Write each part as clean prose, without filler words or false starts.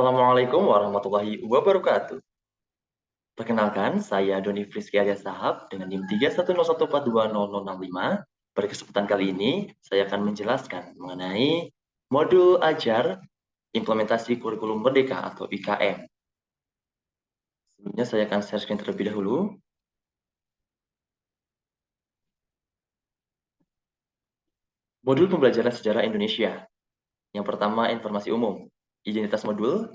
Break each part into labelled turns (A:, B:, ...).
A: Assalamualaikum warahmatullahi wabarakatuh. Perkenalkan, saya Doni Frisky Arya Sahab dengan NIM 310142065. Pada kesempatan kali ini, saya akan menjelaskan mengenai modul ajar implementasi kurikulum merdeka atau IKM. Sebelumnya saya akan share screen terlebih dahulu. Modul pembelajaran sejarah Indonesia. Yang pertama, informasi umum. Identitas modul,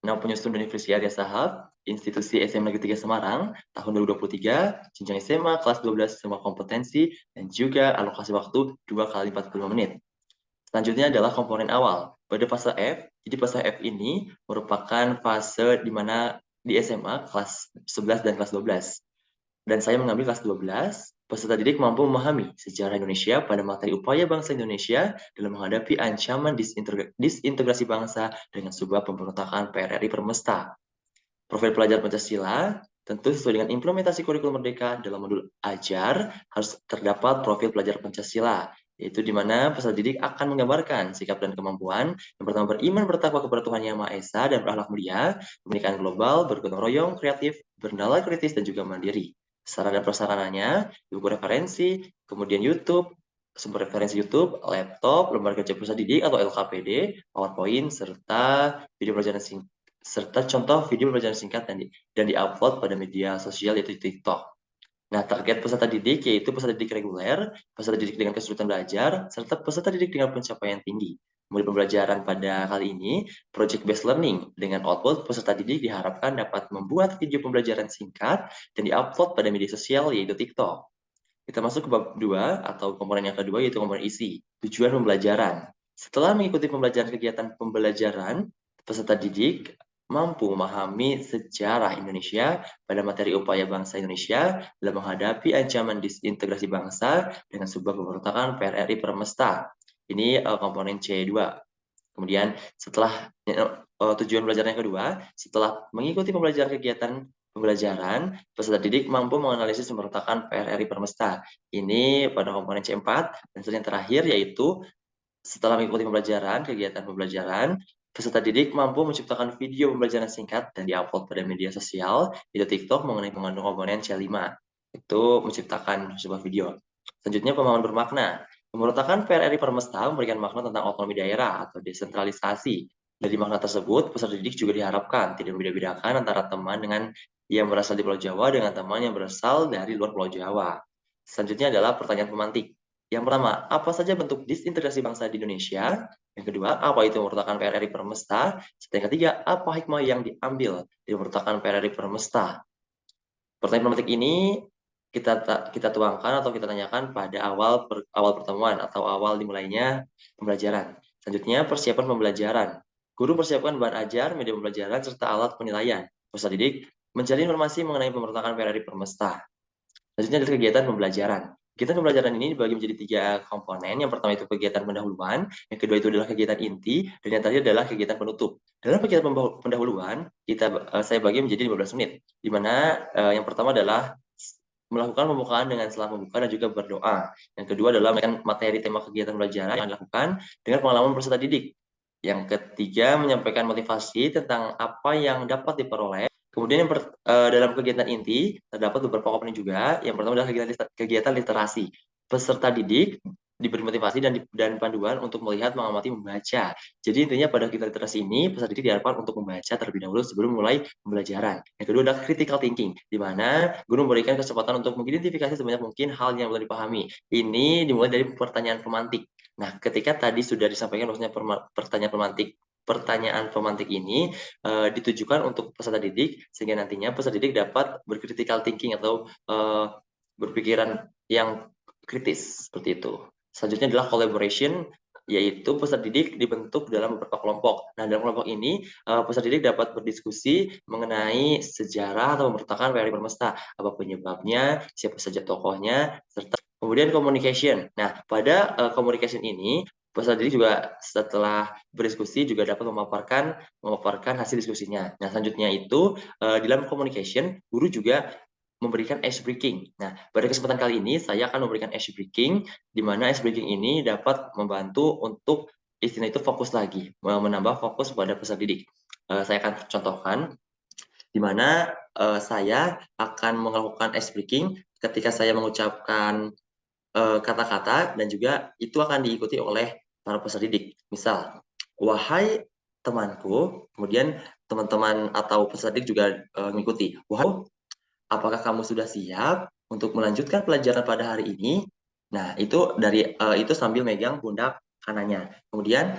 A: nama penyusun Universitas Arya Sahab, Institusi SMA Negeri 3 Semarang, tahun 2023, jenjang SMA, kelas 12, semua kompetensi, dan juga alokasi waktu 2 kali 45 menit. Selanjutnya adalah komponen awal. Pada fase F, jadi fase F ini merupakan fase di mana di SMA kelas 11 dan kelas 12. Dan saya mengambil kelas 12, peserta didik mampu memahami sejarah Indonesia pada materi upaya bangsa Indonesia dalam menghadapi ancaman disintegrasi bangsa dengan sebuah pemberontakan PRRI Permesta. Profil pelajar Pancasila, tentu sesuai dengan implementasi kurikulum merdeka dalam modul ajar, harus terdapat profil pelajar Pancasila, yaitu di mana peserta didik akan menggambarkan sikap dan kemampuan yang pertama beriman bertakwa kepada Tuhan Yang Maha Esa dan berakhlak mulia, pemerintahan global, bergotong royong, kreatif, bernalar kritis, dan juga mandiri. Sarana dan prasarananya, buku referensi, kemudian YouTube, sumber referensi YouTube, laptop, lembaga kerja peserta didik atau LKPD, PowerPoint, serta video pelajaran serta contoh video pembelajaran singkat dan diupload pada media sosial yaitu TikTok. Nah, target peserta didik yaitu peserta didik reguler, peserta didik dengan kesulitan belajar, serta peserta didik dengan pencapaian tinggi. Modul pembelajaran pada kali ini, project based learning dengan output peserta didik diharapkan dapat membuat video pembelajaran singkat dan diupload pada media sosial yaitu TikTok. Kita masuk ke bab 2 atau komponen yang kedua yaitu komponen isi, tujuan pembelajaran. Setelah mengikuti pembelajaran kegiatan pembelajaran, peserta didik mampu memahami sejarah Indonesia pada materi upaya bangsa Indonesia dalam menghadapi ancaman disintegrasi bangsa dengan sebuah pemberontakan PRRI Permesta. Ini komponen C2. Kemudian setelah tujuan belajar yang kedua, setelah mengikuti pembelajaran kegiatan pembelajaran, peserta didik mampu menganalisis pemberontakan PRRI Permesta. Ini pada komponen C4, dan yang terakhir yaitu setelah mengikuti kegiatan pembelajaran, peserta didik mampu menciptakan video pembelajaran singkat dan diupload pada media sosial, yaitu TikTok mengenai mengandung komponen C5. Itu menciptakan sebuah video. Selanjutnya pemahaman bermakna. Pemberontakan PRRI Permesta memberikan makna tentang otonomi daerah atau desentralisasi. Dari makna tersebut, peserta didik juga diharapkan tidak membeda-bedakan antara teman yang berasal di Pulau Jawa dengan teman yang berasal dari luar Pulau Jawa. Selanjutnya adalah pertanyaan pemantik. Yang pertama, apa saja bentuk disintegrasi bangsa di Indonesia? Yang kedua, apa itu pemberontakan PRRI Permesta? Yang ketiga, apa hikmah yang diambil dari pemberontakan PRRI Permesta? Pertanyaan pemantik ini kita tuangkan atau kita tanyakan pada awal pertemuan atau awal dimulainya pembelajaran. Selanjutnya, persiapan pembelajaran. Guru persiapkan bahan ajar, media pembelajaran, serta alat penilaian. Peserta didik mencari informasi mengenai pemberontakan PRRI Permesta. Selanjutnya adalah kegiatan pembelajaran. Kegiatan pembelajaran ini dibagi menjadi 3 komponen. Yang pertama itu kegiatan pendahuluan, yang kedua itu adalah kegiatan inti, dan yang terakhir adalah kegiatan penutup. Dalam kegiatan pendahuluan, saya bagi menjadi 15 menit, di mana yang pertama adalah melakukan pembukaan dengan salam membuka dan juga berdoa. Yang kedua adalah menyampaikan materi tema kegiatan belajar yang dilakukan dengan pengalaman peserta didik. Yang ketiga, menyampaikan motivasi tentang apa yang dapat diperoleh. Kemudian dalam kegiatan inti terdapat beberapa komponen juga. Yang pertama adalah kegiatan literasi. Peserta didik diberi motivasi dan panduan untuk melihat, mengamati, membaca. Jadi intinya pada kegiatan literasi ini peserta didik diharapkan untuk membaca terlebih dahulu sebelum mulai pembelajaran. Yang kedua adalah critical thinking, di mana guru memberikan kesempatan untuk mengidentifikasi sebanyak mungkin hal yang belum dipahami. Ini dimulai dari pertanyaan pemantik. Nah, ketika tadi sudah disampaikan maksudnya pertanyaan pemantik ini ditujukan untuk peserta didik sehingga nantinya peserta didik dapat berkritical thinking atau berpikiran yang kritis seperti itu. Selanjutnya adalah collaboration, yaitu peserta didik dibentuk dalam beberapa kelompok. Nah, dalam kelompok ini peserta didik dapat berdiskusi mengenai sejarah atau pemberontakan PRRI Permesta, apa penyebabnya, siapa saja tokohnya, serta kemudian communication. Nah, pada communication ini peserta didik juga setelah berdiskusi juga dapat memaparkan hasil diskusinya. Nah, selanjutnya itu dalam communication guru juga memberikan ice breaking. Nah, pada kesempatan kali ini saya akan memberikan ice breaking, di mana ice breaking ini dapat membantu untuk istilah itu fokus lagi, menambah fokus pada peserta didik. saya akan contohkan, di mana saya akan melakukan ice breaking ketika saya mengucapkan kata-kata dan juga itu akan diikuti oleh para peserta didik. Misal, wahai temanku, kemudian teman-teman atau peserta didik juga mengikuti. Wahai, apakah kamu sudah siap untuk melanjutkan pelajaran pada hari ini? Nah, itu dari itu sambil megang pundak kanannya. Kemudian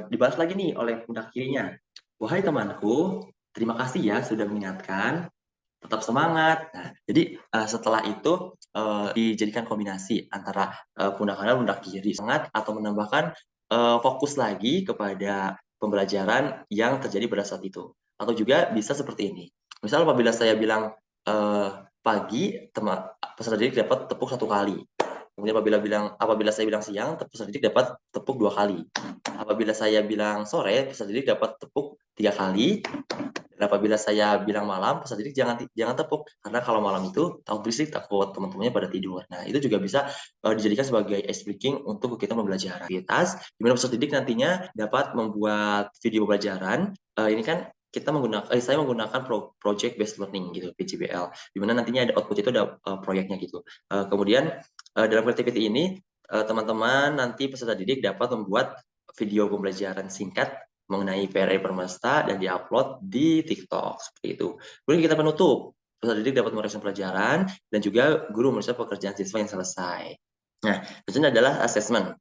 A: dibalas lagi nih oleh pundak kirinya. Wahai temanku, terima kasih ya sudah mengingatkan, tetap semangat. Nah, jadi setelah itu dijadikan kombinasi antara pundak kanan, pundak kiri, semangat atau menambahkan fokus lagi kepada pembelajaran yang terjadi pada saat itu. Atau juga bisa seperti ini. Misal apabila saya bilang pagi, peserta didik dapat tepuk 1 kali. Kemudian apabila saya bilang siang, peserta didik dapat tepuk 2 kali. Apabila saya bilang sore, peserta didik dapat tepuk 3 kali. Dan apabila saya bilang malam, peserta didik jangan tepuk, karena kalau malam itu takut berisik, takut teman-temannya pada tidur. Nah, itu juga bisa dijadikan sebagai ice breaking untuk kita pembelajaran. Aktivitas di mana peserta didik nantinya dapat membuat video pembelajaran. Ini kan saya menggunakan project based learning gitu, PJBL, di mana nantinya ada output itu ada proyeknya gitu. Kemudian dalam activity ini teman-teman nanti peserta didik dapat membuat video pembelajaran singkat mengenai PRI Permesta dan diupload di TikTok seperti itu. Kemudian kita penutup, peserta didik dapat merespon pelajaran dan juga guru merespon pekerjaan siswa yang selesai. Nah, selanjutnya adalah assessment.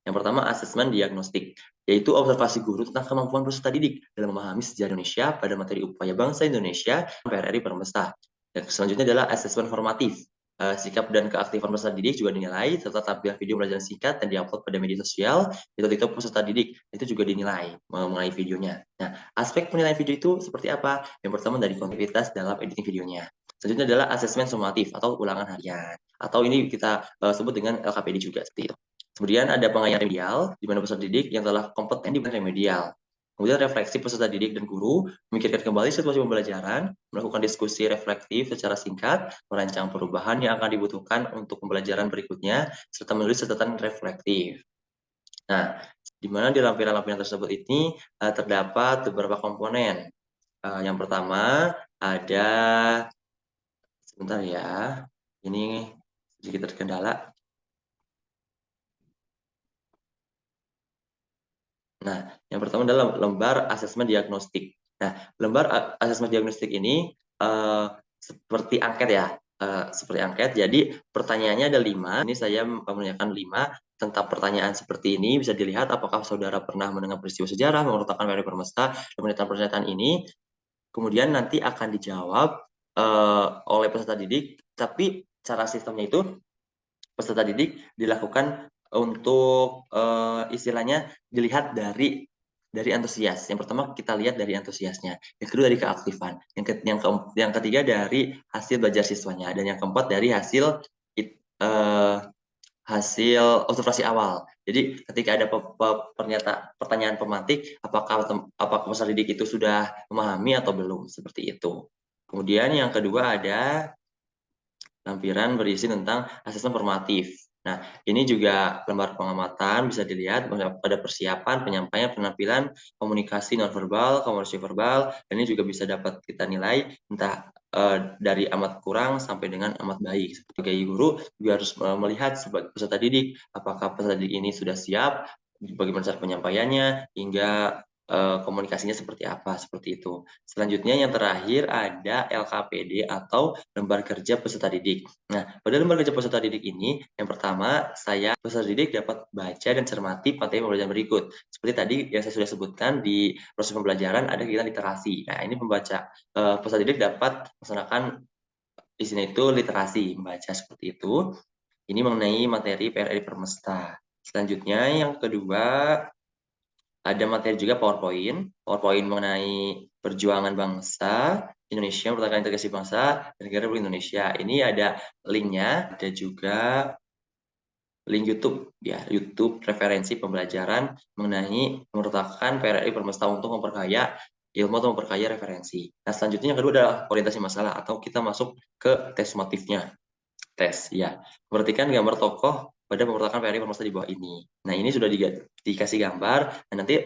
A: Yang pertama, asesmen diagnostik, yaitu observasi guru tentang kemampuan peserta didik dalam memahami sejarah Indonesia pada materi upaya bangsa Indonesia PRRI Permesta. Dan selanjutnya adalah asesmen formatif. Sikap dan keaktifan peserta didik juga dinilai, serta tampil video pelajaran singkat dan diupload pada media sosial, itu peserta didik, itu juga dinilai mengenai videonya. Nah, aspek penilaian video itu seperti apa? Yang pertama dari kontinuitas dalam editing videonya. Selanjutnya adalah asesmen sumatif atau ulangan harian, atau ini kita sebut dengan LKPD juga, seperti itu. Kemudian ada pengayaan remedial, di mana peserta didik yang telah kompeten di bidang remedial. Kemudian refleksi peserta didik dan guru, memikirkan kembali situasi pembelajaran, melakukan diskusi reflektif secara singkat, merancang perubahan yang akan dibutuhkan untuk pembelajaran berikutnya, serta menulis catatan reflektif. Nah, di mana di lampiran-lampiran tersebut ini terdapat beberapa komponen. Yang pertama ada, sebentar ya, ini sedikit terkendala. Nah, yang pertama adalah lembar asesmen diagnostik. Nah, lembar asesmen diagnostik ini seperti angket ya, seperti angket. Jadi pertanyaannya ada 5. Ini saya menanyakan 5 tentang pertanyaan seperti ini. Bisa dilihat apakah saudara pernah mendengar peristiwa sejarah, mengurutkan PRRI Permesta, dan pernyataan-pernyataan ini. Kemudian nanti akan dijawab oleh peserta didik. Tapi cara sistemnya itu peserta didik dilakukan untuk istilahnya dilihat dari antusias. Yang pertama kita lihat dari antusiasnya, yang kedua dari keaktifan, yang ketiga dari hasil belajar siswanya, dan yang keempat dari hasil hasil observasi awal. Jadi ketika ada pertanyaan pemantik, apakah peserta didik itu sudah memahami atau belum, seperti itu. Kemudian yang kedua ada lampiran berisi tentang asesmen formatif. Nah, ini juga lembar pengamatan bisa dilihat pada persiapan, penyampaian, penampilan, komunikasi nonverbal, komunikasi verbal, dan ini juga bisa dapat kita nilai entah dari amat kurang sampai dengan amat baik. Sebagai guru juga harus melihat sebagai peserta didik, apakah peserta didik ini sudah siap, bagaimana cara penyampaiannya, hingga komunikasinya seperti apa, seperti itu. Selanjutnya yang terakhir ada LKPD atau lembar kerja peserta didik. Nah, pada lembar kerja peserta didik ini, yang pertama peserta didik dapat baca dan cermati materi pembelajaran berikut. Seperti tadi yang saya sudah sebutkan di proses pembelajaran ada kegiatan literasi. Nah, ini peserta didik dapat melaksanakan isinya itu literasi, membaca seperti itu. Ini mengenai materi PRRI Permesta. Selanjutnya yang kedua ada materi juga PowerPoint mengenai perjuangan bangsa Indonesia, pertahanan integrasi bangsa dan negara Republik Indonesia. Ini ada linknya, ada juga link YouTube ya, YouTube referensi pembelajaran mengenai pemberontakan PRRI Permesta untuk memperkaya ilmu atau memperkaya referensi. Nah, selanjutnya yang kedua adalah orientasi masalah atau kita masuk ke tes motifnya. Tes ya. Perhatikan gambar tokoh pada pemrotakan PRI Permesta di bawah ini. Nah, ini sudah dikasih gambar dan nanti,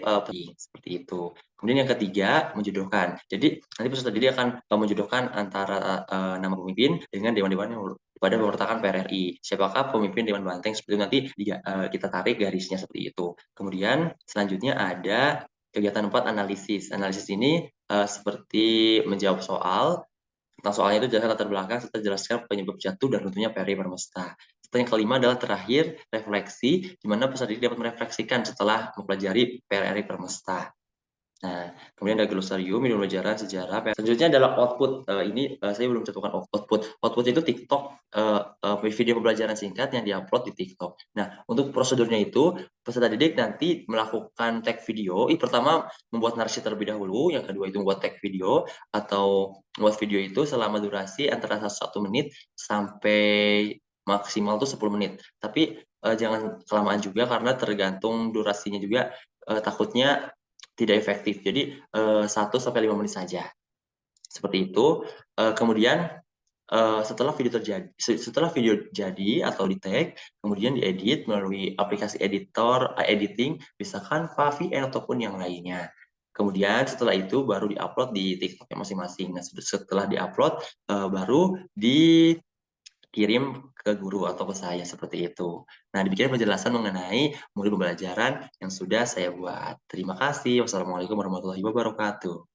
A: seperti itu. Kemudian yang ketiga, menjodohkan. Jadi nanti peserta didik akan, menjodohkan antara, nama pemimpin dengan dewan-dewan yang pada pemrotakan PRRI. Siapakah pemimpin Dewan Banteng, seperti itu nanti kita tarik garisnya seperti itu. Kemudian selanjutnya ada kegiatan 4, analisis. Analisis ini, seperti menjawab soal. Tentang soalnya itu jelaskan latar belakang serta jelaskan penyebab jatuh dan tentunya PRI Permesta. Serta yang kelima adalah terakhir refleksi, di mana peserta didik dapat merefleksikan setelah mempelajari PRI Permesta. Nah, kemudian ada glosarium, video pelajaran sejarah. Selanjutnya adalah output. Ini saya belum tentukan output. Output itu TikTok, video pembelajaran singkat yang diupload di TikTok. Nah, untuk prosedurnya itu peserta didik nanti melakukan tag video. Pertama membuat narasi terlebih dahulu, yang kedua itu membuat tag video atau membuat video itu selama durasi antara 1 menit sampai maksimal tuh 10 menit. Tapi jangan kelamaan juga karena tergantung durasinya juga, takutnya tidak efektif. Jadi, 1 sampai 5 menit saja. Seperti itu, kemudian, setelah video jadi atau di-tag, kemudian diedit melalui aplikasi editor editing, bisa Canva, VN, ataupun yang lainnya. Kemudian setelah itu baru di-upload di TikTok-nya masing-masing. Nah, setelah di-upload, baru kirim ke guru atau ke saya, seperti itu. Nah, demikian penjelasan mengenai modul pembelajaran yang sudah saya buat. Terima kasih. Wassalamualaikum warahmatullahi wabarakatuh.